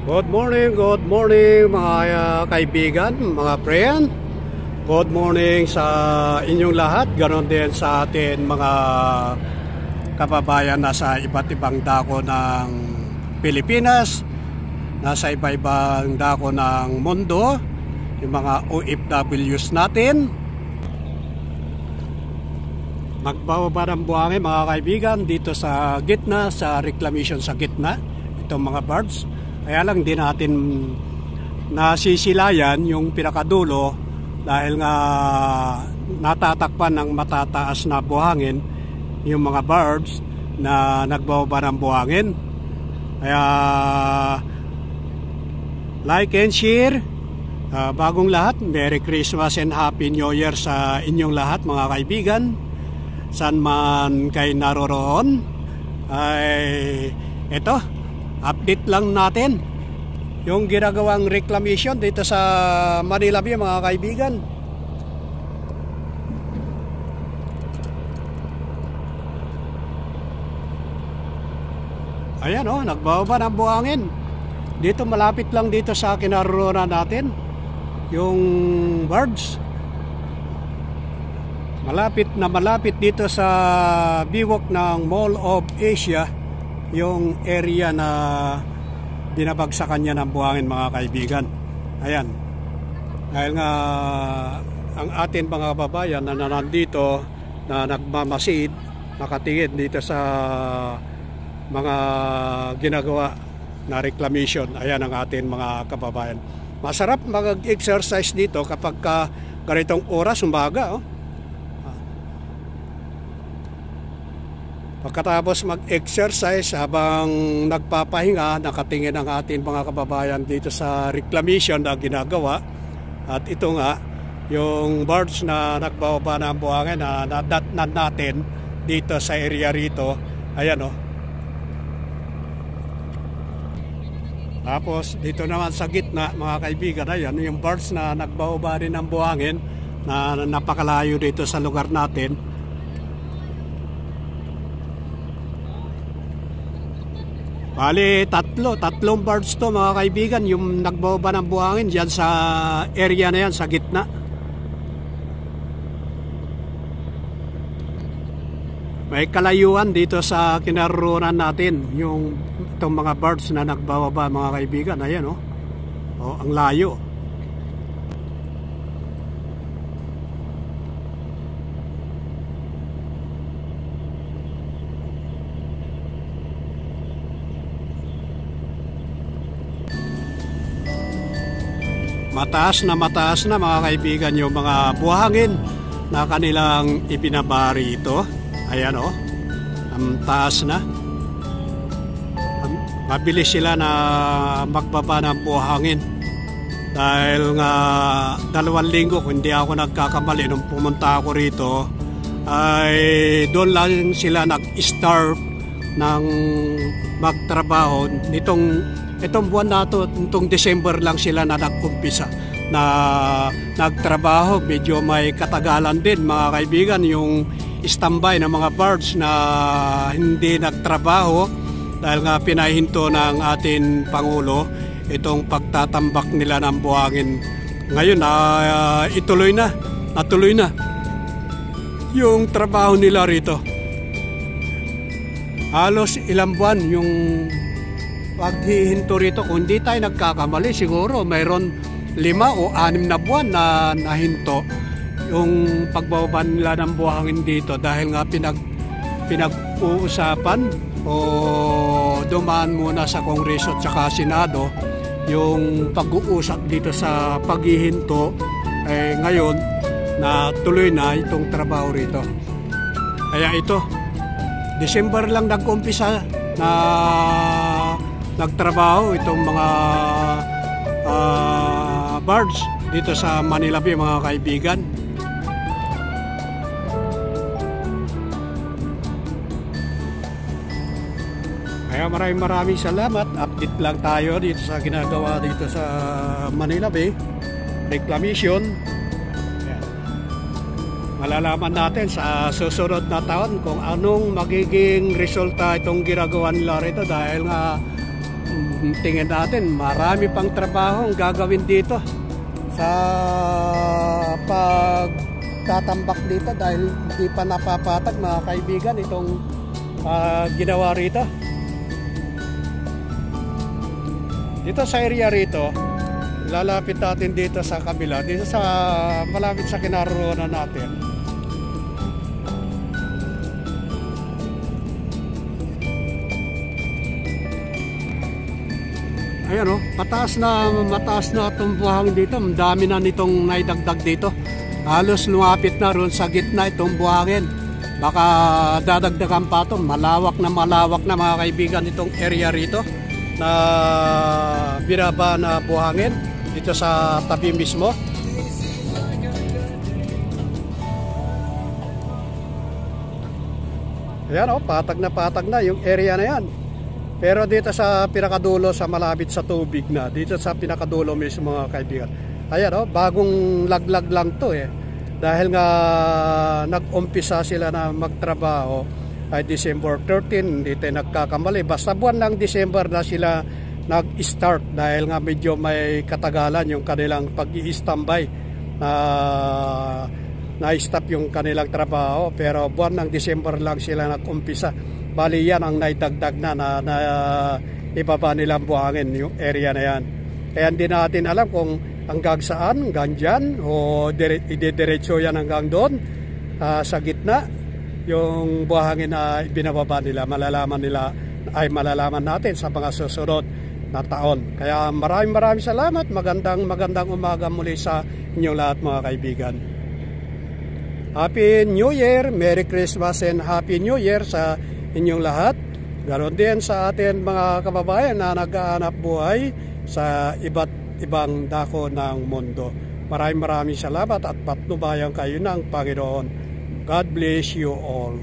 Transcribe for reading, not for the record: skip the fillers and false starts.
Good morning mga kaibigan, mga friend. Good morning sa inyong lahat. Ganon din sa atin mga kababayan na sa iba't ibang dako ng Pilipinas, nasa iba-ibang dako ng mundo, yung mga OFWs natin. Magbababa ng buhangin mga kaibigan dito sa gitna, sa reclamation sa gitna, itong mga birds. Kaya lang di natin nasisilayan yung pinakadulo dahil nga natatakpan ng matataas na buhangin yung mga birds na nagbababa ng buhangin. Kaya like and share. Bagong lahat, Merry Christmas and Happy New Year sa inyong lahat mga kaibigan. Saan man kayo naroroon, ay ito, update lang natin yung ginagawang reclamation dito sa Manila Bay mga kaibigan. Ayan nagbababa ng buhangin. Dito malapit lang dito sa kinaroroonan natin yung birds. Malapit dito sa biwok ng Mall of Asia yung area na binabagsakan niya ng buhangin mga kaibigan. Ayan. Dahil nga ang atin mga kababayan na nandito na nagmamasid, nakatingin dito sa mga ginagawa na reclamation. Ayan ang atin mga kababayan. Masarap mag-exercise dito kapag ganitong oras, umaga. Pagkatapos mag-exercise habang nagpapahinga, nakatingin ang ating mga kababayan dito sa reclamation na ginagawa. At ito nga, yung birds na nagbababa ng buhangin na nadatnan natin dito sa area rito. Ayan Tapos dito naman sa gitna mga kaibigan, ayan yung birds na nagbababa rin ng buhangin na napakalayo dito sa lugar natin. Bali, tatlong birds to mga kaibigan yung nagbababa ng buhangin dyan sa area na yan, sa gitna. May kalayuan dito sa kinaroroonan natin yung itong mga birds na nagbababa mga kaibigan. Ayan ang layo. Mataas na mga kaibigan yung mga buhangin na kanilang ibinabari ito. Ayan ang taas na. Mabilis sila na magbaba ng buhangin. Dahil nga 2 linggo, kung hindi ako nagkakamali nung pumunta ako rito, ay doon lang sila nag-start ng magtrabaho itong buwan na to, itong December lang sila na nag-umpisa na nagtrabaho. Medyo may katagalan din mga kaibigan yung standby ng mga birds na hindi nagtrabaho dahil nga pinahinto ng ating Pangulo itong pagtatambak nila ng buhangin. Ngayon natuloy na yung trabaho nila rito. Halos ilang buwan yung paghihinto rito. Kung hindi tayo nagkakamali, siguro mayroon 5 o 6 na buwan na nahinto yung pagbababa nila ng buhangin dito dahil nga pinag-uusapan o dumaan muna sa Kongreso at saka Senado yung pag-uusap dito sa paghihinto. Ngayon na tuloy na itong trabaho rito. Kaya ito, December lang nag-umpisa na nagtrabaho itong mga birds dito sa Manila Bay mga kaibigan. Kaya maraming salamat. Update lang tayo dito sa ginagawa dito sa Manila Bay reclamation. Malalaman natin sa susunod na taon kung anong magiging resulta itong ginagawa nila rito dahil nga tingin natin, marami pang trabaho ang gagawin dito sa pagtatambak dito dahil hindi pa napapatag, mga kaibigan, itong ginawa rito. Dito sa area rito, lalapit natin dito sa kabila, dito sa malapit sa kinaroroonan natin. Ayan o, mataas na itong buhangin dito. Ang dami na nitong naidagdag dito. Halos lumapit na ron sa gitna itong buhangin. Baka dadagdagan pa ito. Malawak na mga kaibigan itong area rito na binaba na buhangin dito sa tabi mismo. Ayan o, patag na yung area na yan. Pero dito sa pinakadulo, sa malapit sa tubig na, dito sa pinakadulo mismo, mga kaibigan. Ayan o, bagong laglag lang to eh. Dahil nga nag-umpisa sila na magtrabaho ay December 13, hindi tayo nagkakamali. Basta buwan ng December na sila nag-start dahil nga medyo may katagalan yung kanilang pag-i-standby. Na-stop yung kanilang trabaho, pero buwan ng December lang sila nag-umpisa. Bali yan ang naidagdag na ibaba nilang buhangin yung area na yan. Kaya hindi natin alam kung hanggang saan, hanggang dyan, o idediretso yan hanggang doon sa gitna. Yung buhangin na binababa nila, malalaman natin sa mga susunod na taon. Kaya maraming salamat. Magandang umaga muli sa inyong lahat, mga kaibigan. Happy New Year, Merry Christmas and Happy New Year sa inyong lahat. Ganon din sa atin mga kababayan na naghahanap buhay sa iba't ibang dako ng mundo. Maraming salamat at patnubayan kayo ng Panginoon. God bless you all.